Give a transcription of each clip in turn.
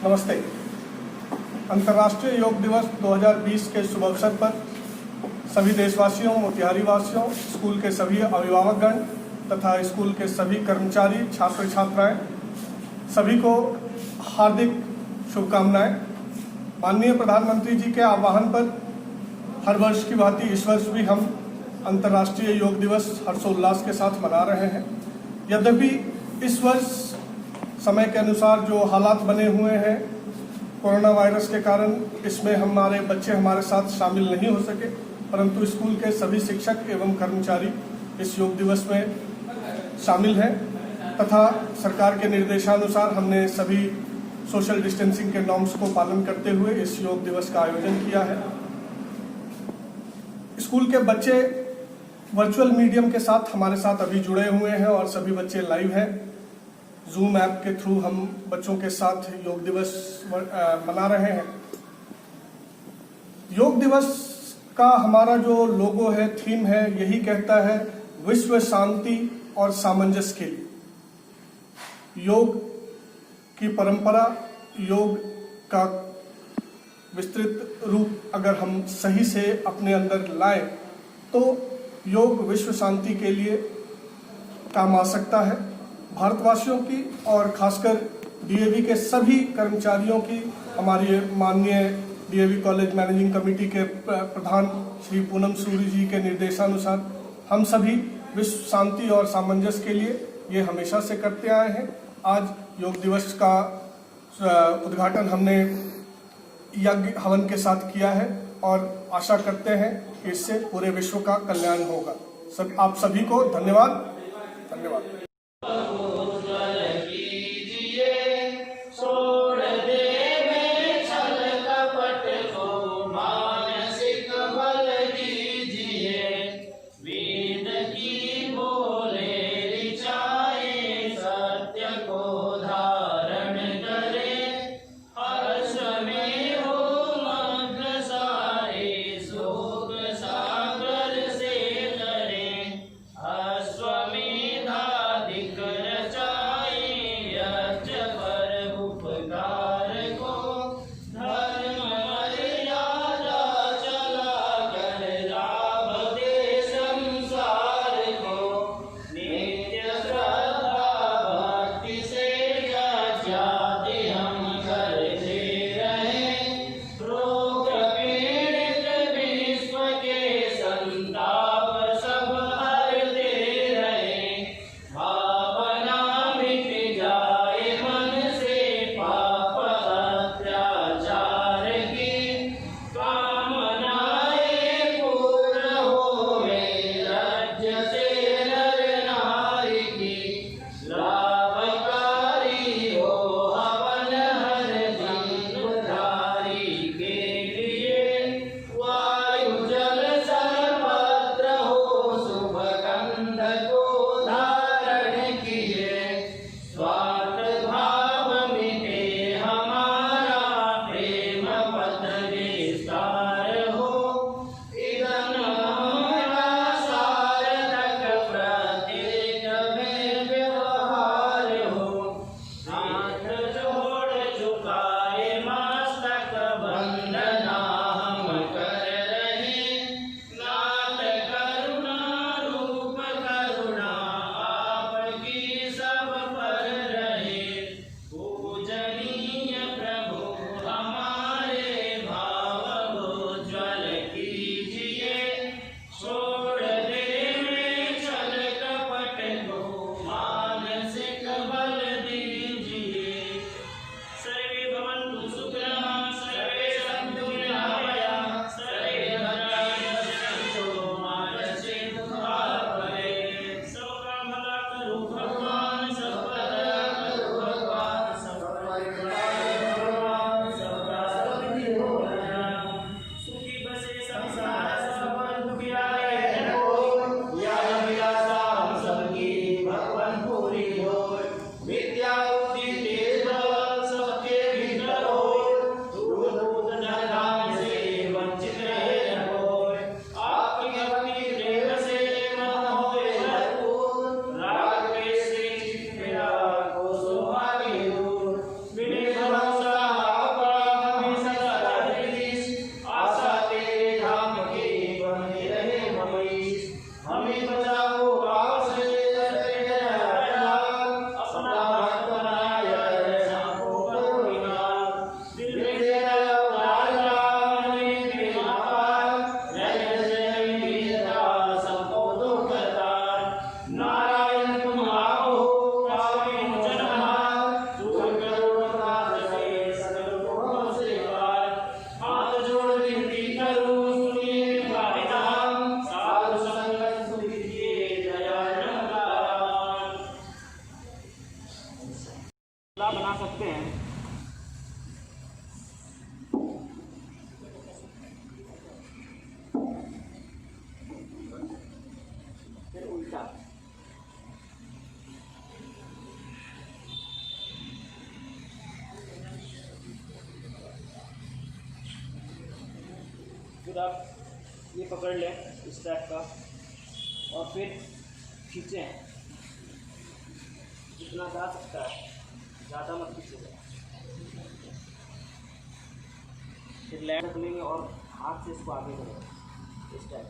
नमस्ते। अंतर्राष्ट्रीय योग दिवस 2020 के शुभ अवसर पर सभी देशवासियों, मोतिहारी वासियों, स्कूल के सभी अभिभावकगण तथा स्कूल के सभी कर्मचारी, छात्र छात्राएं सभी को हार्दिक शुभकामनाएं। माननीय प्रधानमंत्री जी के आह्वान पर हर वर्ष की भांति इस वर्ष भी हम अंतर्राष्ट्रीय योग दिवस हर्षोल्लास के साथ मना रहे हैं। यद्यपि इस वर्ष समय के अनुसार जो हालात बने हुए हैं कोरोना वायरस के कारण, इसमें हमारे बच्चे हमारे साथ शामिल नहीं हो सके, परंतु स्कूल के सभी शिक्षक एवं कर्मचारी इस योग दिवस में शामिल हैं तथा सरकार के निर्देशानुसार हमने सभी सोशल डिस्टेंसिंग के नॉर्म्स को पालन करते हुए इस योग दिवस का आयोजन किया है। स्कूल के बच्चे वर्चुअल मीडियम के साथ हमारे साथ अभी जुड़े हुए हैं और सभी बच्चे लाइव हैं। जूम ऐप के थ्रू हम बच्चों के साथ योग दिवस मना रहे हैं। योग दिवस का हमारा जो लोगो है, थीम है, यही कहता है विश्व शांति और सामंजस्य के लिए। योग की परंपरा, योग का विस्तृत रूप अगर हम सही से अपने अंदर लाएं तो योग विश्व शांति के लिए काम आ सकता है। भारतवासियों की और खासकर डीएवी के सभी कर्मचारियों की, हमारी माननीय डीएवी कॉलेज मैनेजिंग कमेटी के प्रधान श्री पूनम सूरी जी के निर्देशानुसार हम सभी विश्व शांति और सामंजस्य के लिए ये हमेशा से करते आए हैं। आज योग दिवस का उद्घाटन हमने यज्ञ हवन के साथ किया है और आशा करते हैं कि इससे पूरे विश्व का कल्याण होगा। आप सभी को धन्यवाद। बना सकते हैं। फिर उल्टा, फिर आप ये पकड़ लें इस टाइप का और फिर खींचें जितना जा सकता है, ज़्यादा मत खींचेगा। फिर लैंड रख लेंगे और हाथ से इसको आगे करेंगे इस टाइप।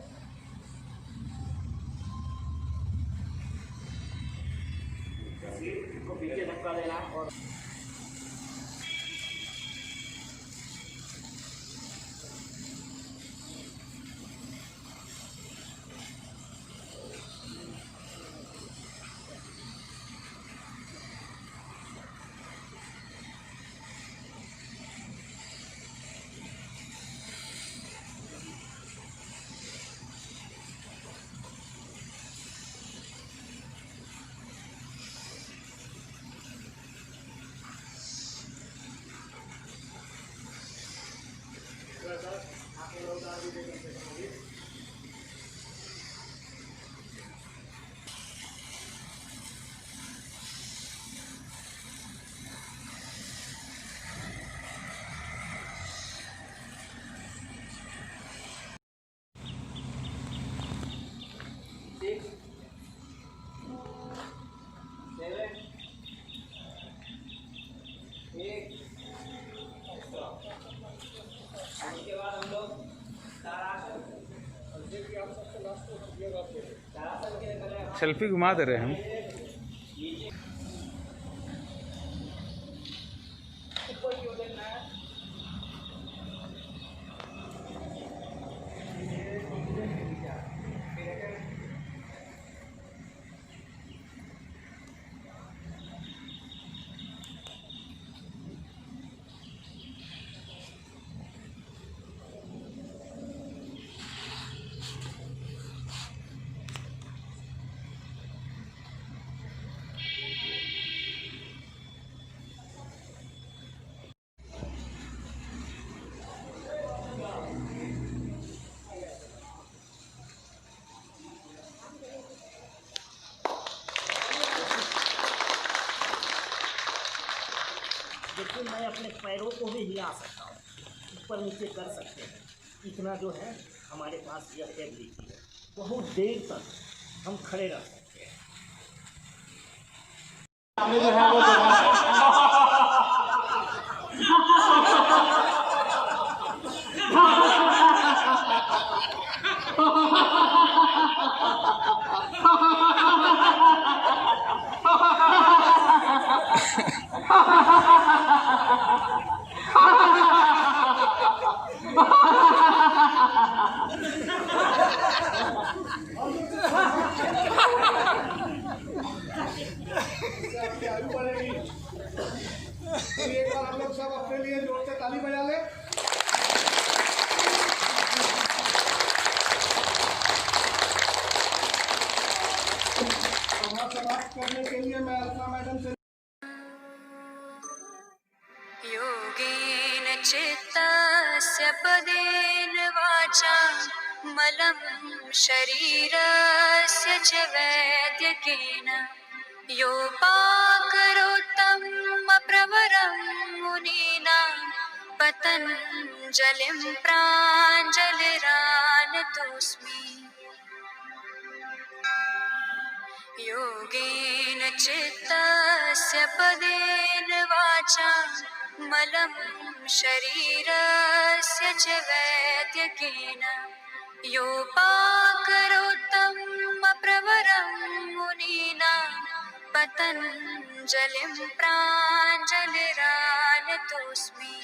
इसको पीछे धक्का देना है और उसके बाद हम लोग तारासन के लिए करें। सेल्फी घुमा दे रहे हैं हम। ऊपर की ओर देखना है। देखिए मैं अपने पैरों को भी हिला सकता हूँ, ऊपर नीचे कर सकते हैं। इतना जो है हमारे पास यह एबिलिटी है, बहुत देर तक हम खड़े रह सकते हैं। जो है वो एक बार हम लोग सब अपने लिए जोर से ताली बजा ले। समाप्त करने के लिए मैं अल्फा मैडम से योगेन चित्तस्य पदेन वाचा मलं शरीरस्य च वैद्यकेन योपाकरोत्तं प्रवरं मुनीना पतञ्जलिं प्राञ्जलिरानतोऽस्मि। योगेन चित्तस्य पदेन वाचा मलं शरीरस्य च वैद्यकेन योपाकरोत्तं प्रवरं मुनीना पतञ्जलिं प्राञ्जलिरानतोऽस्मि।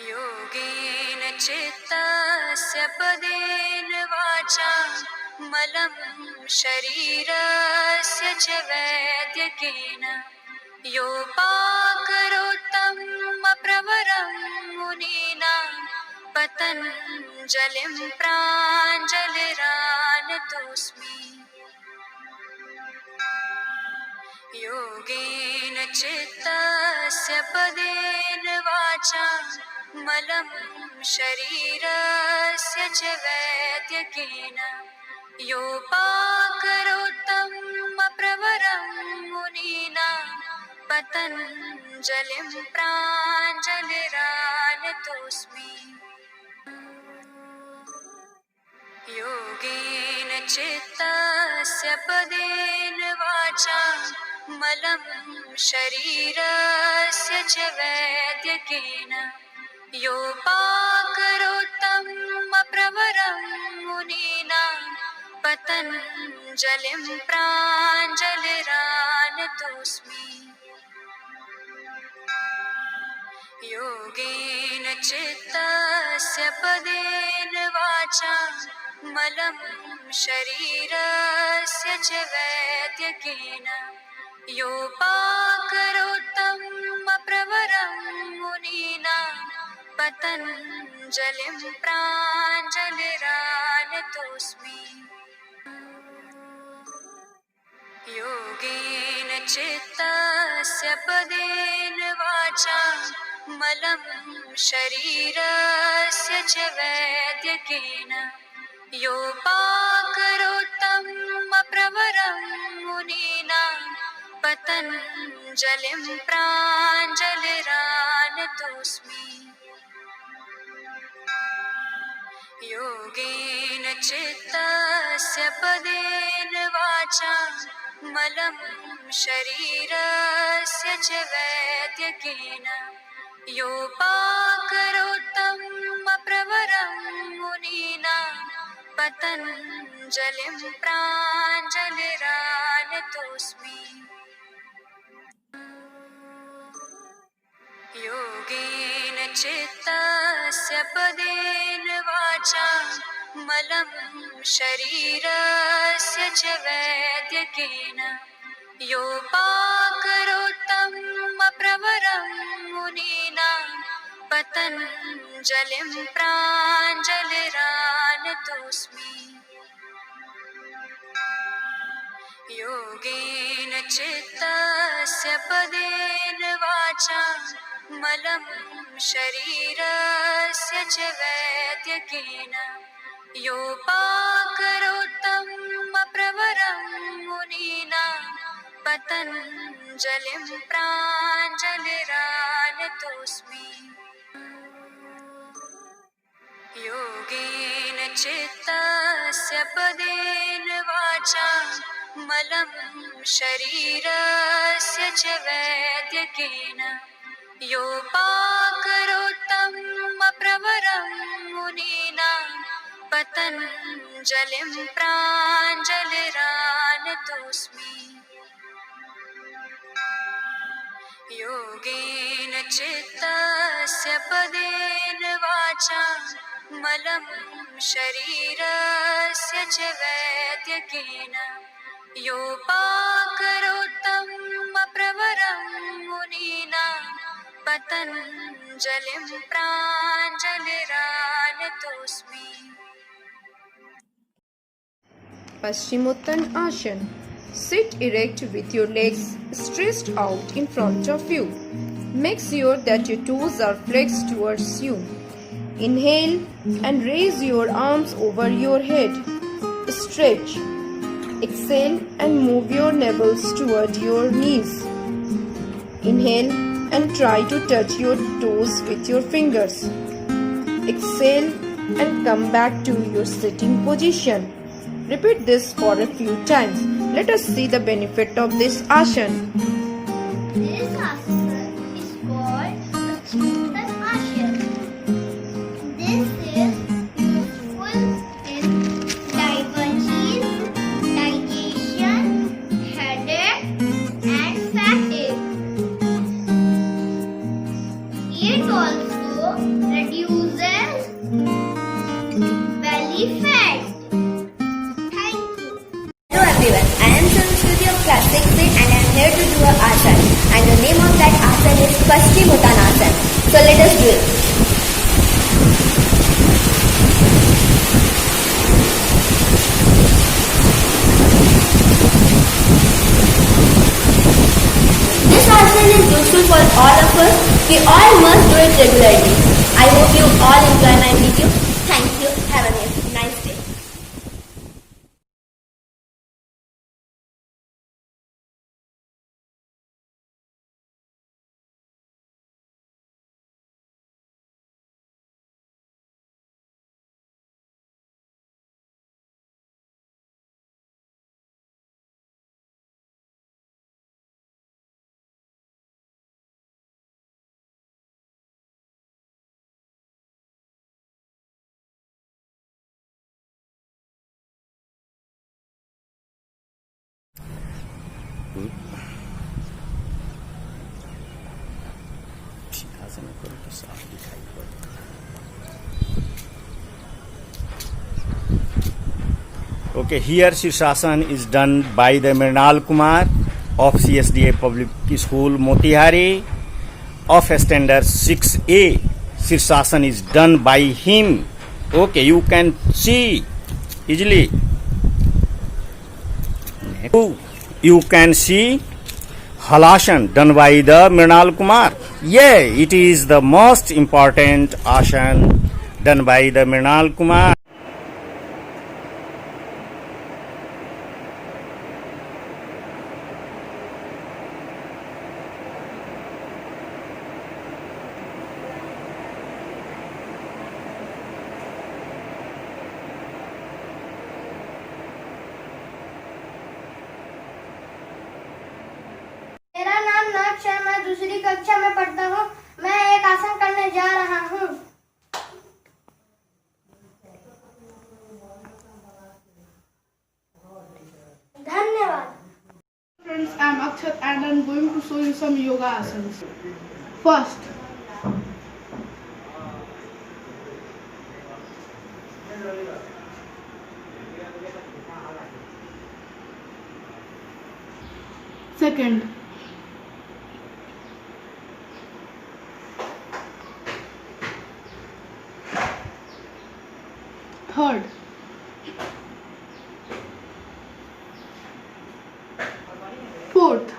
योगेन चित्तस्य पदेन वाचा मलं शरीरस्य च वैद्यकेन योपाकरोत्तं प्रवरं मुनीना पतञ्जलिं प्राञ्जलिरानतोऽस्मि। योगेन चित्तस्य पदेन वाचा मलं शरीरस्य च वैद्यकेन योपाकरोत्तं प्रवरं मुनीना पतञ्जलिं प्राञ्जलिरानतोऽस्मि योगेन चित्तस्य पदेन वाचा मलं शरीरस्य च वैद्यकेन योपाकरोत्तं प्रवरं मुनीना पतञ्जलिं प्राञ्जलिरानतोऽस्मि योगेन चित्तस्य पदेन वाचा मलं शरीरस्य च वैद्यकेन योपाकरोत्तं प्रवरं मुनीना पतञ्जलिं प्राञ्जलिरानतोऽस्मि योगेन चित्तस्य पदेन वाचा मलं शरीरस्य च वैद्यकेन योपाकरोत्तं प्रवरं मुनीना पतञ्जलिं प्राञ्जलिरानतोऽस्मि योगेन चित्तस्य पदेन वाचा मलं शरीरस्य च वैद्यकेन योपाकरोत्तं प्रवरं मुनीना पतञ्जलिं प्राञ्जलिरानतोऽस्मि योगेन चित्तस्य पदेन वाचा मलं शरीरस्य च वैद्यकेन योपाकरोत्तं प्रवरं मुनीना पतञ्जलिं प्राञ्जलिरानतोऽस्मि योगेन चित्तस्य पदेन वाचा मलं शरीरस्य च वैद्यकेन योपाकरोत्तं प्रवरं मुनीना पतञ्जलिं प्राञ्जलिरानतोऽस्मि योगेन चित्तस्य पदेन वाचा मलं शरीरस्य च वैद्यकेन योपाकरोत्तं प्रवरं मुनीना पतञ्जलिं प्राञ्जलिरानतोऽस्मि योगेन चित्तस्य पदेन वाचा मलं शरीरस्य च वैद्यकेन योपाकरोत्तं प्रवरं मुनीना पतञ्जलिं प्राञ्जलिरानतोऽस्मि Paschimottan Asana. Sit erect with your legs stretched out in front of you. Make sure that your toes are flexed towards you. Inhale and raise your arms over your head. Stretch. Exhale and move your navels toward your knees. Inhale and try to touch your toes with your fingers. Exhale and come back to your sitting position. Repeat this for a few times. Let us see the benefit of this asana. This asana is called Paschimottan Asana. This is useful in diabetes, digestion, headache, and fatigue. It also reduces belly fat. Thank you. Hello everyone, I am Sanskruti of class 6B and I am here to do a asana, and the name of that asana is Paschimottan Asana. So let us do it. We all must do it regularly. I hope you all enjoy my video. Thank you. Have a nice day. Okay, here Shirshasana is done by the Mrinal Kumar of CSDA Public School Motihari of standard 6A. Shirshasana is done by him. Okay, you can see easily. You can see Halashan done by the Mrinal Kumar. Yeah, it is the most important asana done by the Mrinal Kumar. मेरा नाम नक्श है। मैं दूसरी कक्षा में पढ़ता हूँ। मैं एक आसन करने जा रहा हूँ। धन्यवाद। Friends, I am Akshat and I am going to show you some yoga asanas. First, second, third, fourth,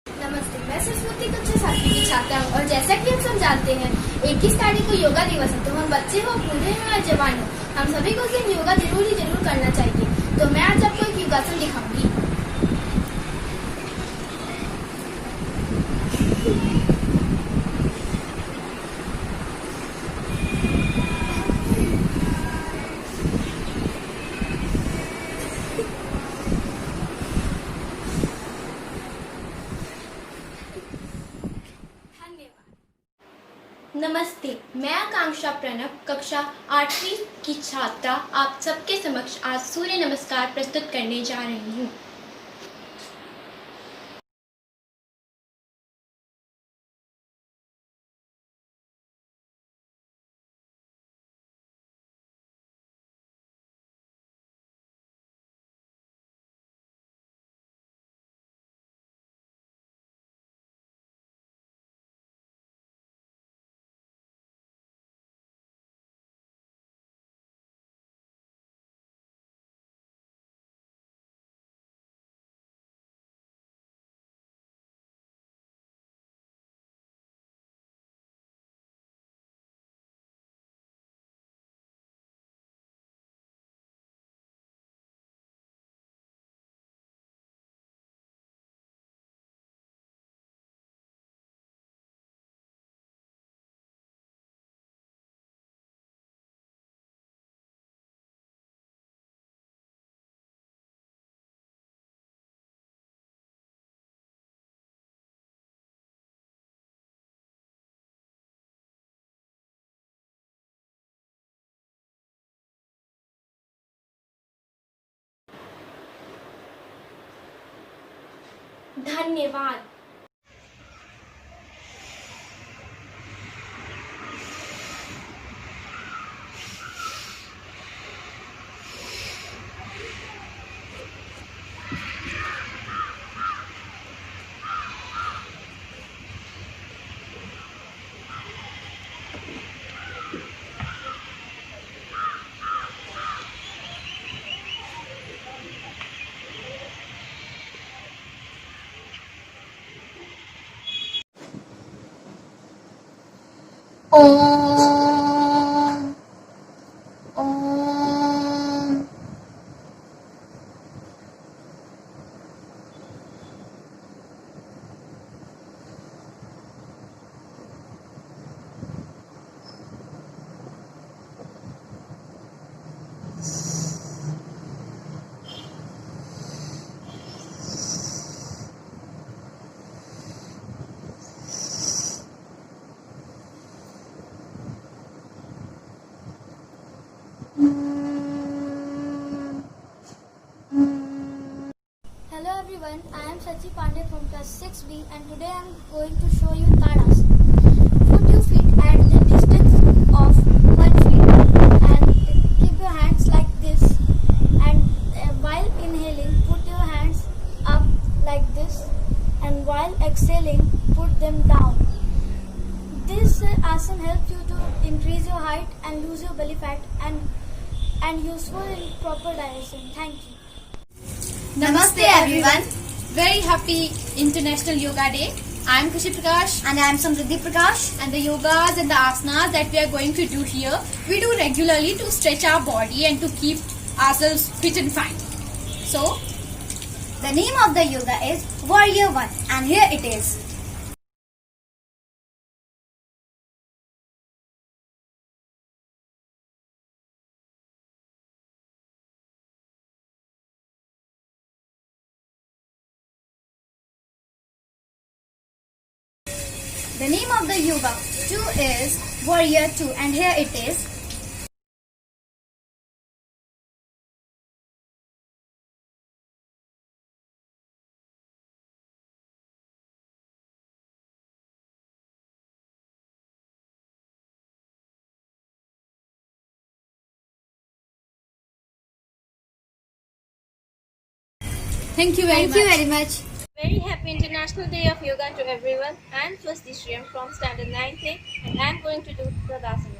नमस्ते, मैं सरस्वती कक्षा 7वीं की छात्रा हूँ और जैसा कि हम सब जानते हैं 21 तारीख को योगा दिवस है। तो हम बच्चे हो, बूढ़े हो या जवान हो, हम सभी को उस दिन योगा जरूर करना चाहिए। तो मैं आज आपको एक योगासन दिखाऊंगी। नमस्ते, मैं आकांक्षा प्रणव कक्षा 8वीं की छात्रा आप सबके समक्ष आज सूर्य नमस्कार प्रस्तुत करने जा रही हूँ। धन्यवाद। Om. Om. Hello everyone, I am Sachi Pandey from class 6B and today I am going to show you Tadasana. Put your feet at the distance of 1 feet and keep your hands like this, and while inhaling put your hands up like this, and while exhaling put them down. This asana helps you to increase your height and lose your belly fat and useful in proper digestion. Thank you. Namaste everyone. Very happy International Yoga Day. I am Kushi Prakash And I am Samriddhi Prakash. and the yogas and the asanas that we are going to do here, we do regularly to stretch our body and to keep ourselves fit and fine. So, The name of the yoga is Warrior 1 and here it is. The name of the yoga 2 is Warrior 2 and here it is. thank you very much. Very happy International Day of Yoga to everyone. I am Swasti Shri. I am from Standard 9th and I am going to do Tadasana.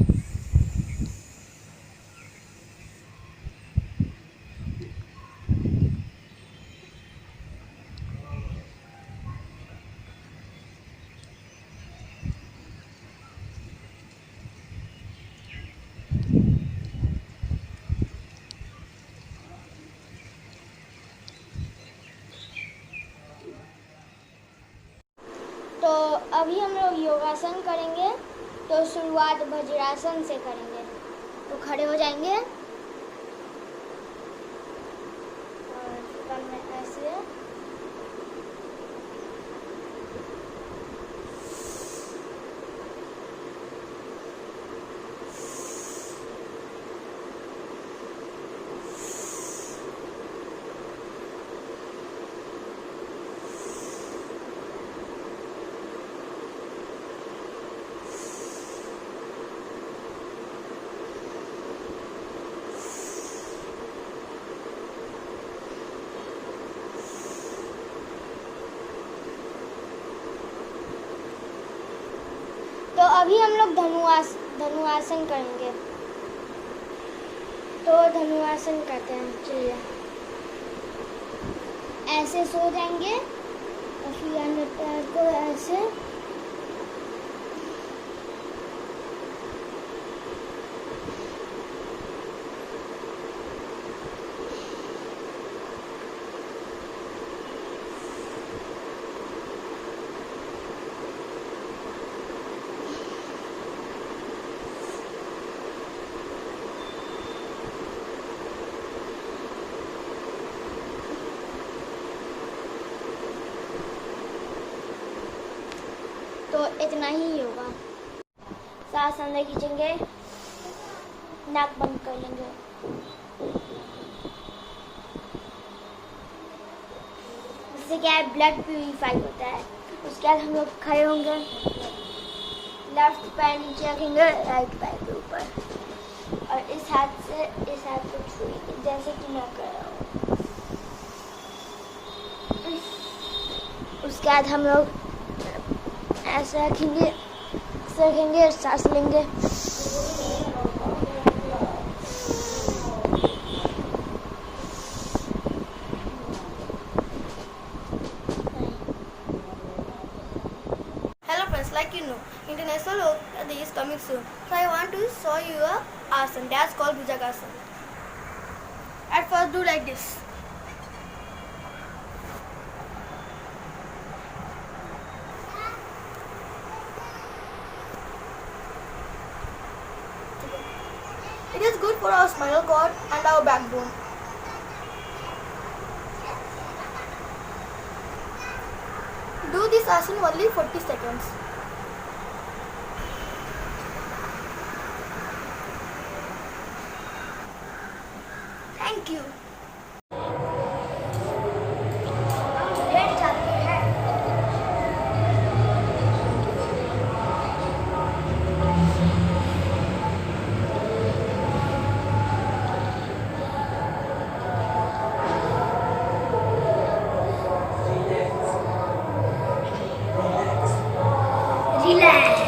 तो अभी हम लोग योगासन करेंगे। तो शुरुआत वज्रासन से करेंगे। तो खड़े हो जाएंगे और कल में ऐसे तो अभी हम लोग धनुआसन करेंगे। तो धनुआसन करते हैं। चलिए ऐसे सो जाएंगे और फिर अंदर पैर को ऐसे तो इतना ही होगा। सांस अंदर खींचेंगे, नाक बंद कर लेंगे। इससे क्या है, ब्लड प्यूरिफाई होता है। उसके बाद हम लोग खड़े होंगे, लेफ्ट पैर नीचे रखेंगे, राइट पैर के ऊपर और इस हाथ से इस हाथ को छुएंगे जैसे कि मैं कर रहा हूँ। उसके बाद हम लोग ऐसे रखेंगे, सांस लेंगे। Hello friends, like you know, International Day is coming soon. So I want to show you a asana. That's called Bhujagasana. At first, do like this. It is good for our spinal cord and our backbone. Do this asana only 40 seconds. Thank you. Let's start the head. Relax.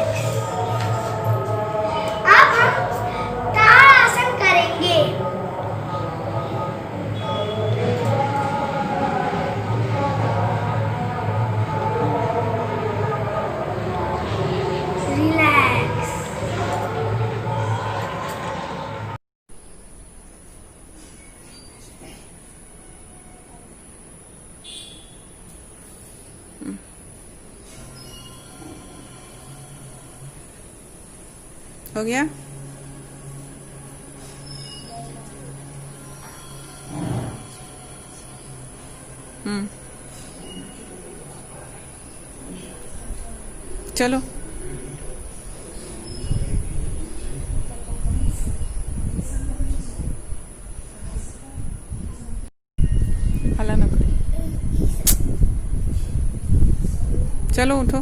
अब हम ताड़ासन करेंगे. Relax. हो गया? चलो हला ना पड़े. चलो उठो.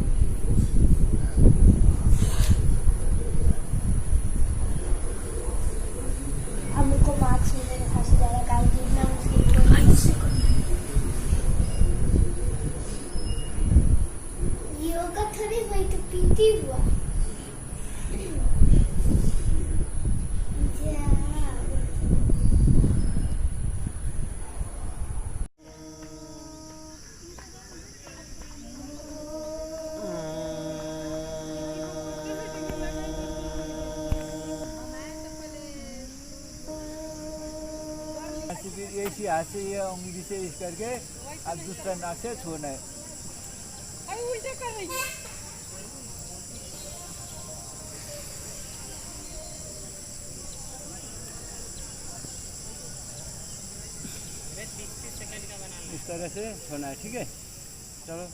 हमको 5 मिनट में फांसी डाला काल जीतना मुश्किल. योगा थोड़ी वही तो पीती हुआ. ऐसी हाथ से ये उंगली से इस करके अब दूसरा नाक से छोड़ना है. उल्टे कर रही है. इस तरह से छोड़ना है. ठीक है, चलो.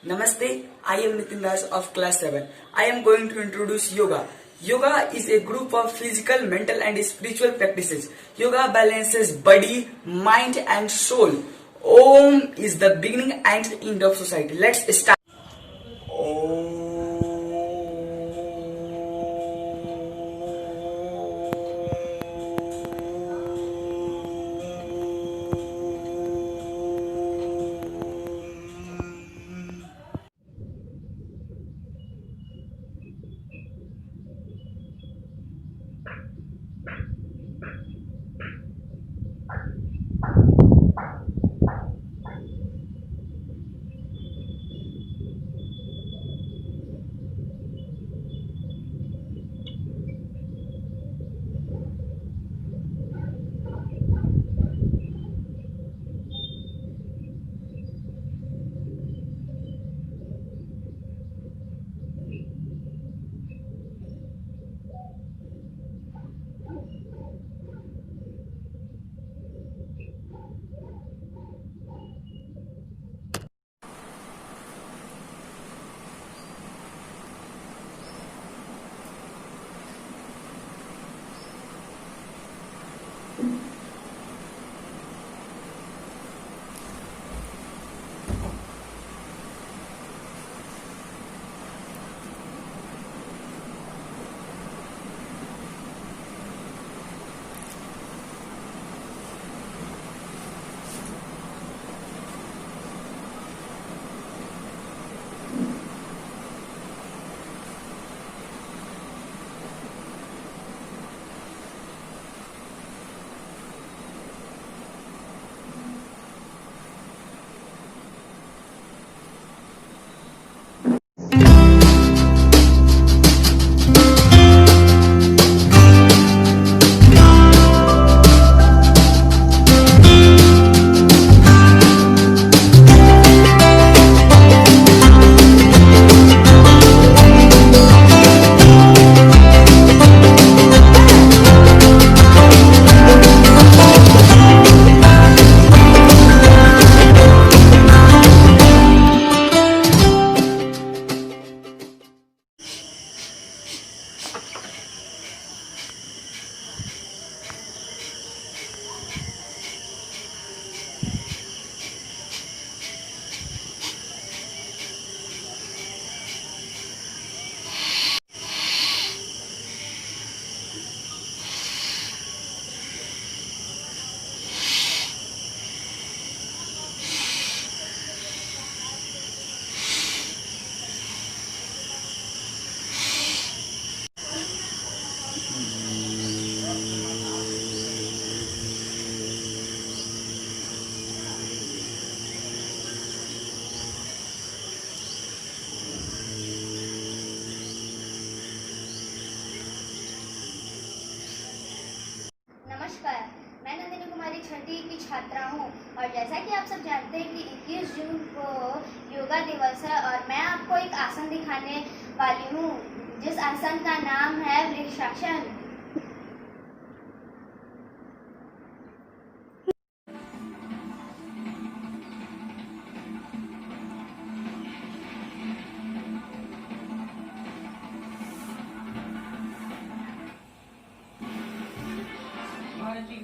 Namaste, I am Nitin Das of class 7. I am going to introduce yoga. Yoga is a group of physical, mental and spiritual practices. Yoga balances body, mind and soul. Om is the beginning and the end of society. Let's start. नमस्कार, मैं नंदिनी कुमारी छठी की छात्रा हूँ और जैसा कि आप सब जानते हैं कि 21 जून को योगा दिवस है और मैं आपको एक आसन दिखाने वाली हूँ जिस आसन का नाम है वृक्षासन।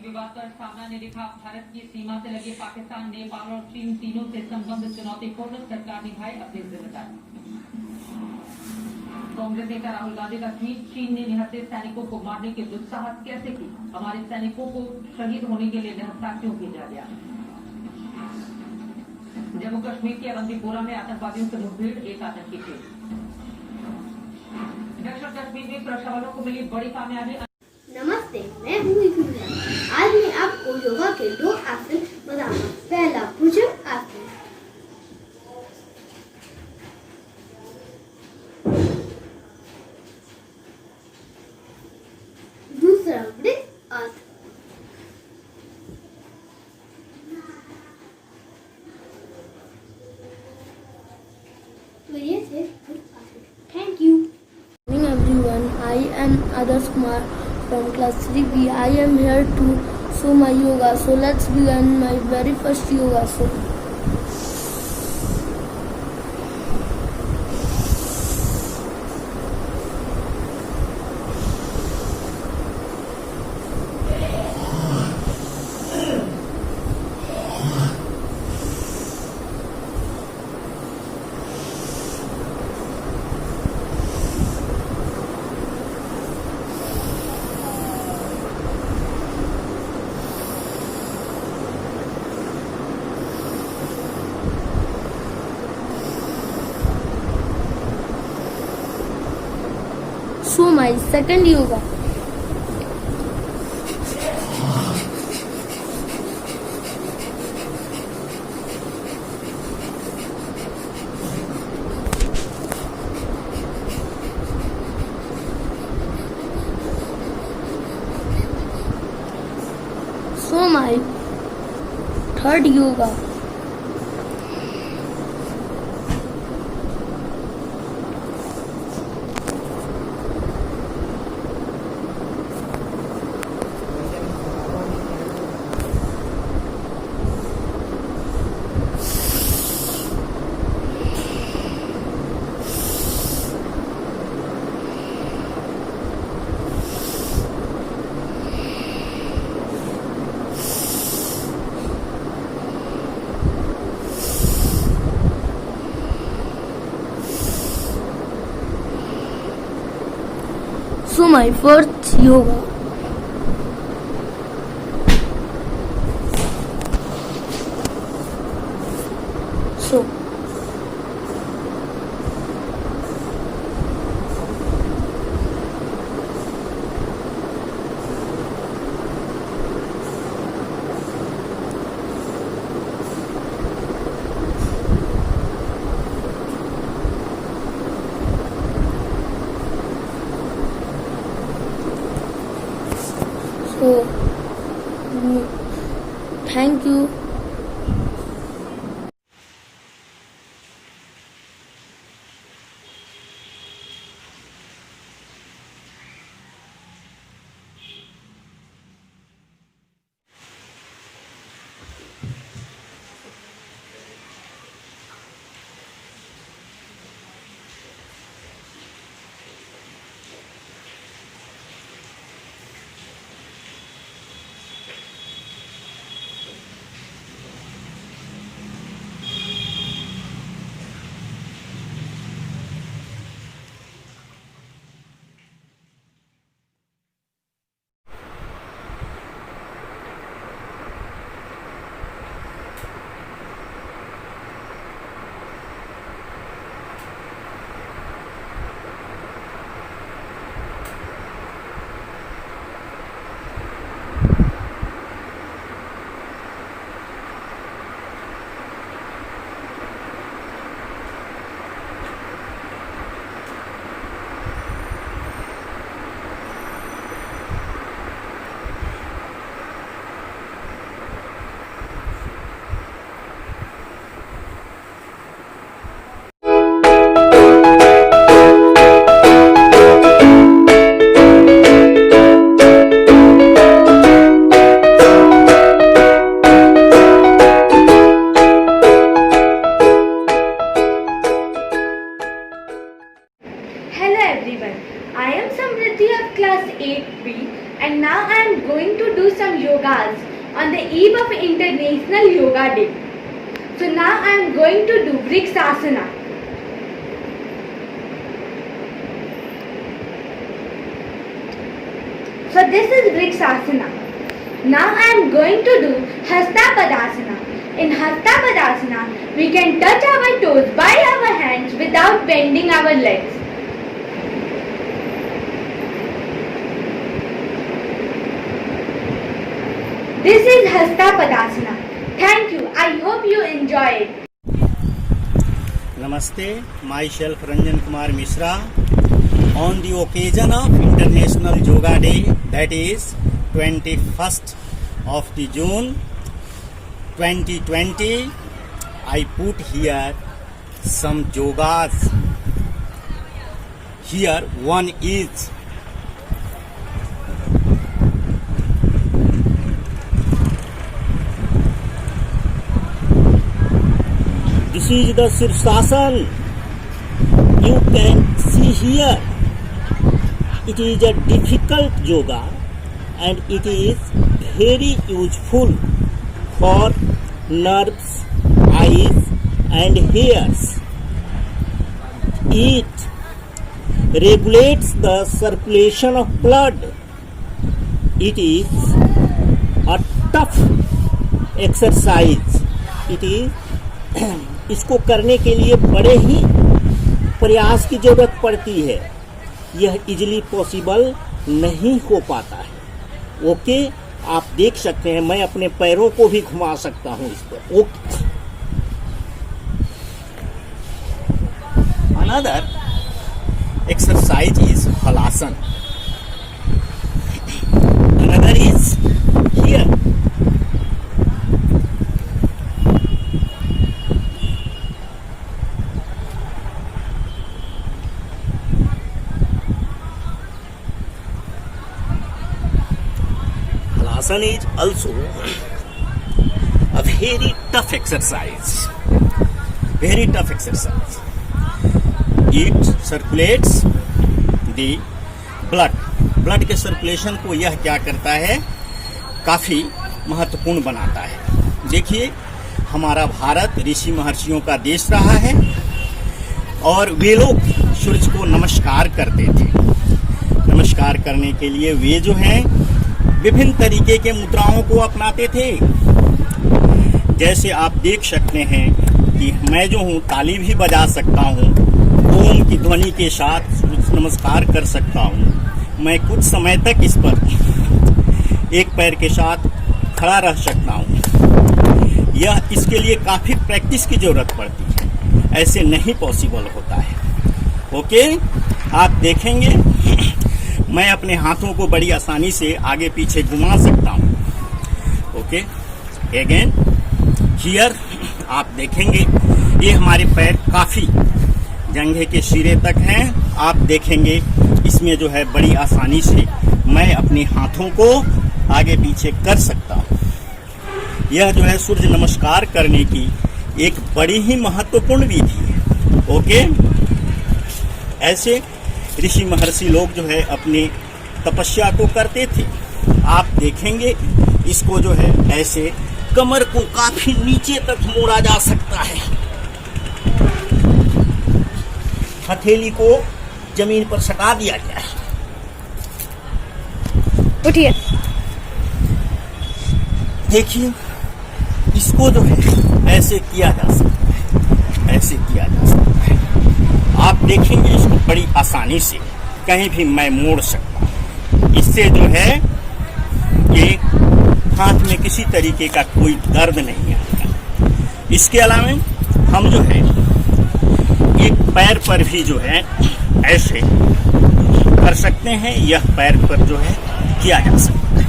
विवाद पर सामना ने लिखा, भारत की सीमा से लगे पाकिस्तान, नेपाल और चीन तीनों से संबंध चुनौतीपूर्ण, सरकार निभाए अपनी जिम्मेदारी। कांग्रेस नेता राहुल गांधी का ट्वीट, चीन ने निहत्थे सैनिकों को मारने के दुस्साहस कैसे की, हमारे सैनिकों को शहीद होने के लिए निहत्था क्यों भेजा गया। जम्मू कश्मीर के अवंतीपोरा में आतंकवादियों से मुठभेड़, एक आतंकी ढेर। दक्षिण कश्मीर में सुरक्षा बलों को मिली बड़ी कामयाबी। नमस्ते, मैं हूँ इकुला। आज मैं आपको योगा के 2 आसन बताऊंगा। पहला भुजंग आसन, दूसरा वृत्त आसन। तो ये थे thank you everyone. I am Adarsh Kumar from class 3B. I am here to show my yoga. So let's begin my very first yoga. So Second yoga. So my third yoga. So my fourth yoga. So thank you. Hello everyone, I am Samriddhi of class 8B and now I am going to do some yogas on the eve of International Yoga Day. So now I am going to do Vriksasana. So this is Vriksasana. Now I am going to do Hastapadasana. In Hastapadasana, we can touch our toes by our hands without bending our legs. This is Hastapadasana. Thank you. I hope you enjoy it. Namaste, myself Ranjan Kumar Mishra. On the occasion of International Yoga Day, that is 21st of the June 2020, I put here some yogas. Here one is this is the Sirsasana. You can see here. It is a difficult yoga and it is very useful for nerves, eyes and hairs. It regulates the circulation of blood. It is a tough exercise. It is इसको करने के लिए बड़े ही प्रयास की जरूरत पड़ती है यह इजीली पॉसिबल नहीं हो पाता है। ओके, आप देख सकते हैं मैं अपने पैरों को भी घुमा सकता हूं इस पर। Okay, another exercise is halasana. Another is here. Halasan is also a very tough exercise. Very tough exercise. It circulates the blood. Blood के सर्कुलेशन को यह क्या करता है, काफी महत्वपूर्ण बनाता है। देखिए, हमारा भारत ऋषि महर्षियों का देश रहा है और वे लोग सूर्य को नमस्कार करते थे। नमस्कार करने के लिए वे जो हैं विभिन्न तरीके के मुद्राओं को अपनाते थे। जैसे आप देख सकते हैं कि मैं जो हूँ ताली भी बजा सकता हूँ, ओम की ध्वनि के साथ नमस्कार कर सकता हूँ। मैं कुछ समय तक इस पर एक पैर के साथ खड़ा रह सकता हूँ। यह इसके लिए काफी प्रैक्टिस की जरूरत पड़ती है, ऐसे नहीं पॉसिबल होता है। ओके, आप देखेंगे मैं अपने हाथों को बड़ी आसानी से आगे पीछे घुमा सकता हूँ। ओके, अगेन हियर आप देखेंगे ये हमारे पैर काफी जंघे के सिरे तक हैं। आप देखेंगे इसमें जो है बड़ी आसानी से मैं अपने हाथों को आगे पीछे कर सकता हूँ। यह जो है सूर्य नमस्कार करने की एक बड़ी ही महत्वपूर्ण विधि है। ओके, ऐसे ऋषि महर्षि लोग जो है अपनी तपस्या को करते थे। आप देखेंगे इसको जो है ऐसे कमर को काफी नीचे तक मोड़ा जा सकता है। हथेली को जमीन पर सटा दिया गया है। उठिए, देखिए इसको जो है ऐसे किया जा सकता है, ऐसे किया जा सकता है। आप देखेंगे इसको बड़ी आसानी से कहीं भी मैं मोड़ सकता हूँ। इससे जो है ये हाथ में किसी तरीके का कोई दर्द नहीं आता। इसके अलावा हम जो है एक पैर पर भी जो है ऐसे कर सकते हैं। यह पैर पर जो है किया जा सकता है।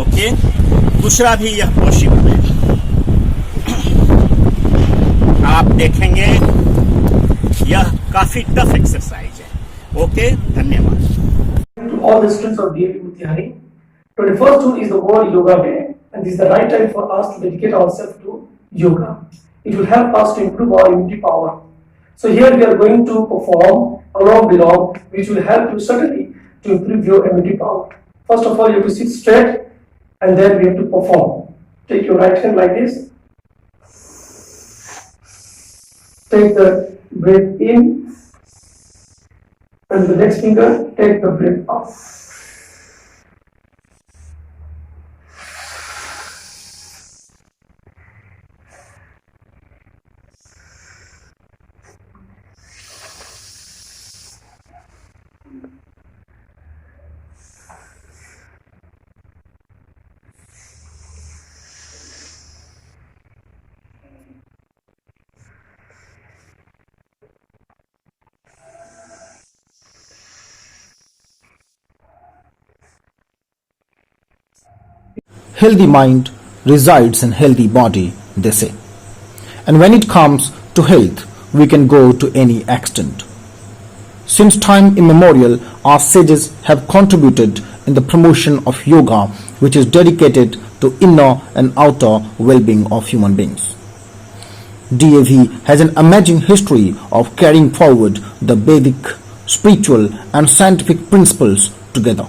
ओके, दूसरा भी यह पॉसिबल है। आप देखेंगे यह काफी टफ एक्सरसाइज है। ओके, धन्यवाद। All the students of DAV Mutihari, 21st June is the World Yoga Day, and this is the right time for us to dedicate ourselves to yoga. It will help us to improve our immunity power. So here we are going to perform Along Belong, which will help you certainly to improve your immunity power. First of all, you have to sit straight, and then we have to perform. Take your right hand like this. Take the breath in, and the next finger take the breath out. Healthy mind resides in healthy body, they say. And when it comes to health, we can go to any extent. Since time immemorial, our sages have contributed in the promotion of yoga, which is dedicated to inner and outer well-being of human beings. DAV has an amazing history of carrying forward the Vedic, spiritual and scientific principles together.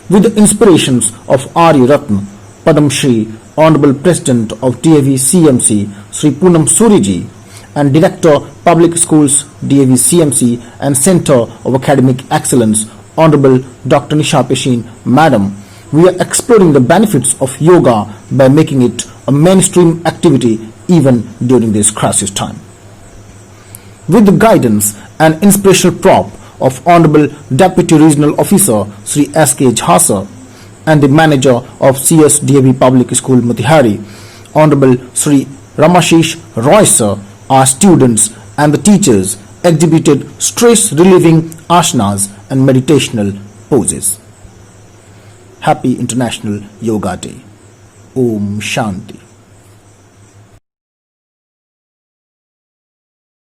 With the inspirations of Arya Ratna, Padam Shri, Honorable President of DAV CMC, Sri Poonam Suriji, and Director Public Schools DAV CMC and Center of Academic Excellence, Honorable Dr. Nisha Peshin, Madam, we are exploring the benefits of yoga by making it a mainstream activity even during this crisis time. With the guidance and inspirational prop of Honorable Deputy Regional Officer Sri S.K. Jhasa and the Manager of CSDAV Public School Motihari, Honorable Sri Ramashish Roy sir, our students and the teachers exhibited stress-relieving asanas and meditational poses. Happy International Yoga Day. Om Shanti.